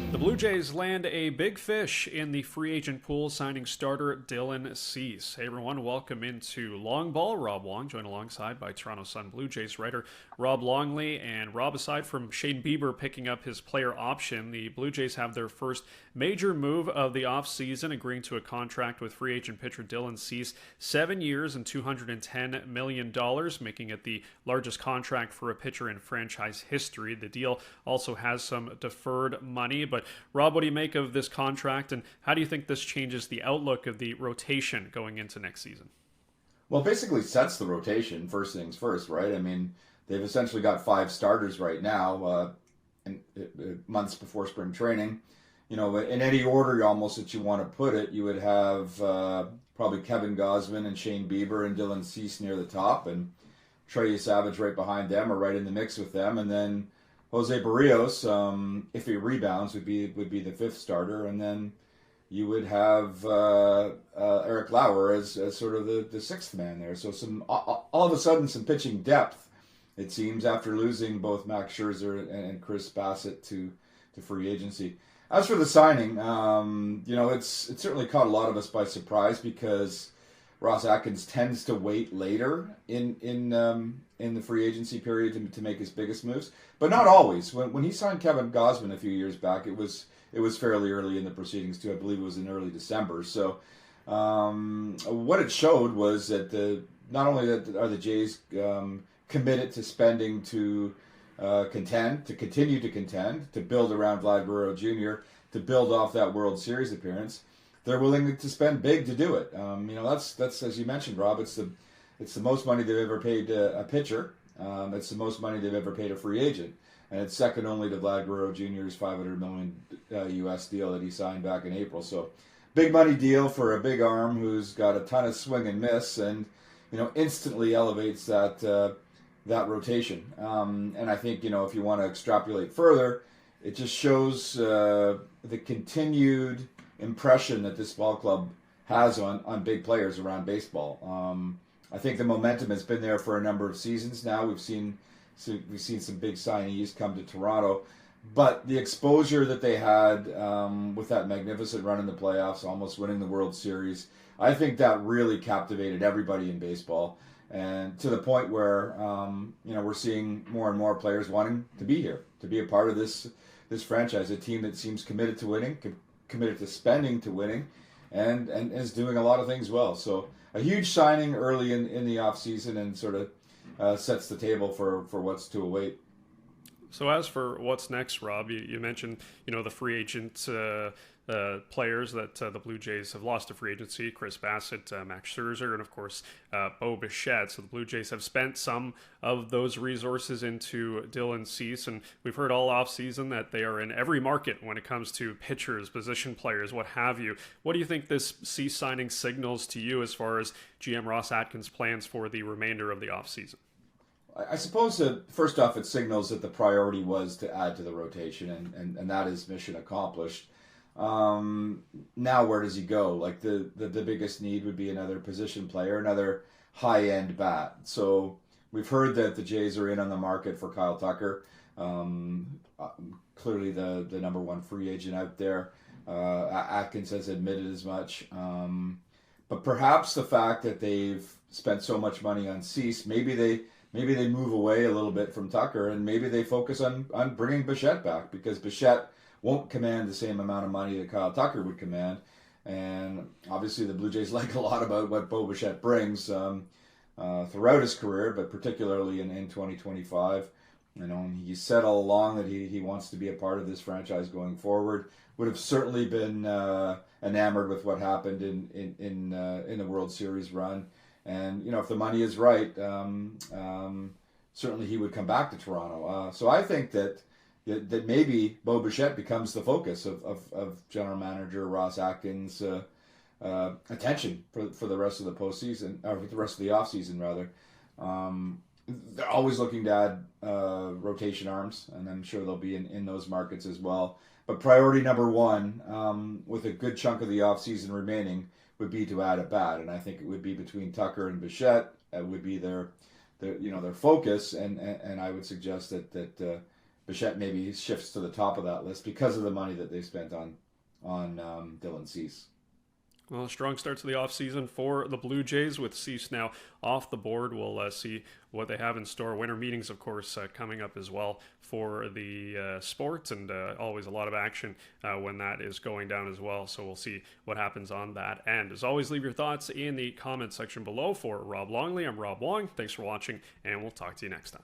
The Blue Jays land a big fish in the free agent pool, signing starter Dylan Cease. Hey everyone, welcome into Long Ball. Rob Wong, joined alongside by Toronto Sun Blue Jays writer Rob Longley. And Rob, aside from Shane Bieber picking up his player option, the Blue Jays have their first major move of the offseason, agreeing to a contract with free agent pitcher Dylan Cease, 7 years and $210 million, making it the largest contract for a pitcher in franchise history. The deal also has some deferred money, but Rob, what do you make of this contract, and how do you think this changes the outlook of the rotation going into next season? Well, basically sets the rotation, first things first, right? I mean, they've essentially got five starters right now, months before spring training. You know, in any order almost that you want to put it, you would have probably Kevin Gausman and Shane Bieber and Dylan Cease near the top, and Trey Savage right behind them or right in the mix with them, and then Jose Barrios, if he rebounds, would be the fifth starter, and then you would have Eric Lauer as sort of the sixth man there. So all of a sudden some pitching depth, it seems, after losing both Max Scherzer and Chris Bassett to free agency. As for the signing, it certainly caught a lot of us by surprise because Ross Atkins tends to wait later in the free agency period to make his biggest moves, but not always. When he signed Kevin Gausman a few years back, it was fairly early in the proceedings too. I believe it was in early December. So what it showed was that not only are the Jays committed to spending to continue to contend, to build around Vlad Guerrero Jr., to build off that World Series appearance. They're willing to spend big to do it. That's as you mentioned, Rob. It's the most money they've ever paid a pitcher. It's the most money they've ever paid a free agent, and it's second only to Vlad Guerrero Jr.'s $500 million U.S. deal that he signed back in April. So, big money deal for a big arm who's got a ton of swing and miss, and instantly elevates that rotation. And I think if you want to extrapolate further, it just shows the continued impression that this ball club has on big players around baseball. I think the momentum has been there for a number of seasons now. We've seen some big signees come to Toronto, but the exposure that they had with that magnificent run in the playoffs, almost winning the World Series, I think that really captivated everybody in baseball, and to the point where we're seeing more and more players wanting to be here, to be a part of this franchise, a team that seems committed to winning, committed to spending to winning, and is doing a lot of things well. So a huge signing early in the offseason, and sort of sets the table for what's to await. So as for what's next, Rob, you mentioned the free agent players that the Blue Jays have lost to free agency: Chris Bassett, Max Scherzer, and of course Bo Bichette. So the Blue Jays have spent some of those resources into Dylan Cease, and we've heard all offseason that they are in every market when it comes to pitchers, position players, what have you. What do you think this Cease signing signals to you as far as GM Ross Atkins' plans for the remainder of the offseason? I suppose that first off, it signals that the priority was to add to the rotation, and that is mission accomplished. Now where does he go? Like the biggest need would be another position player, another high-end bat. So we've heard that the Jays are in on the market for Kyle Tucker. Clearly the number one free agent out there. Atkins has admitted as much. But perhaps the fact that they've spent so much money on Cease, maybe they move away a little bit from Tucker, and maybe they focus on bringing Bichette back, because Bichette won't command the same amount of money that Kyle Tucker would command. And obviously the Blue Jays like a lot about what Bo Bichette brings throughout his career, but particularly in 2025. He said all along that he wants to be a part of this franchise going forward. Would have certainly been enamored with what happened in the World Series run. And if the money is right, certainly he would come back to Toronto. So I think that maybe Bo Bichette becomes the focus of General Manager Ross Atkins' attention for the rest of the postseason, or the rest of the offseason rather. They're always looking to add rotation arms, and I'm sure they'll be in those markets as well. But priority number one, with a good chunk of the offseason remaining, would be to add a bat, and I think it would be between Tucker and Bichette. It would be their focus, and I would suggest that Bichette maybe shifts to the top of that list because of the money that they spent on Dylan Cease. Well, a strong start to the offseason for the Blue Jays with Cease now off the board. We'll see what they have in store. Winter meetings, of course, coming up as well for the sport, and always a lot of action when that is going down as well. So we'll see what happens on that end. As always, leave your thoughts in the comment section below. For Rob Longley, I'm Rob Wong. Thanks for watching, and we'll talk to you next time.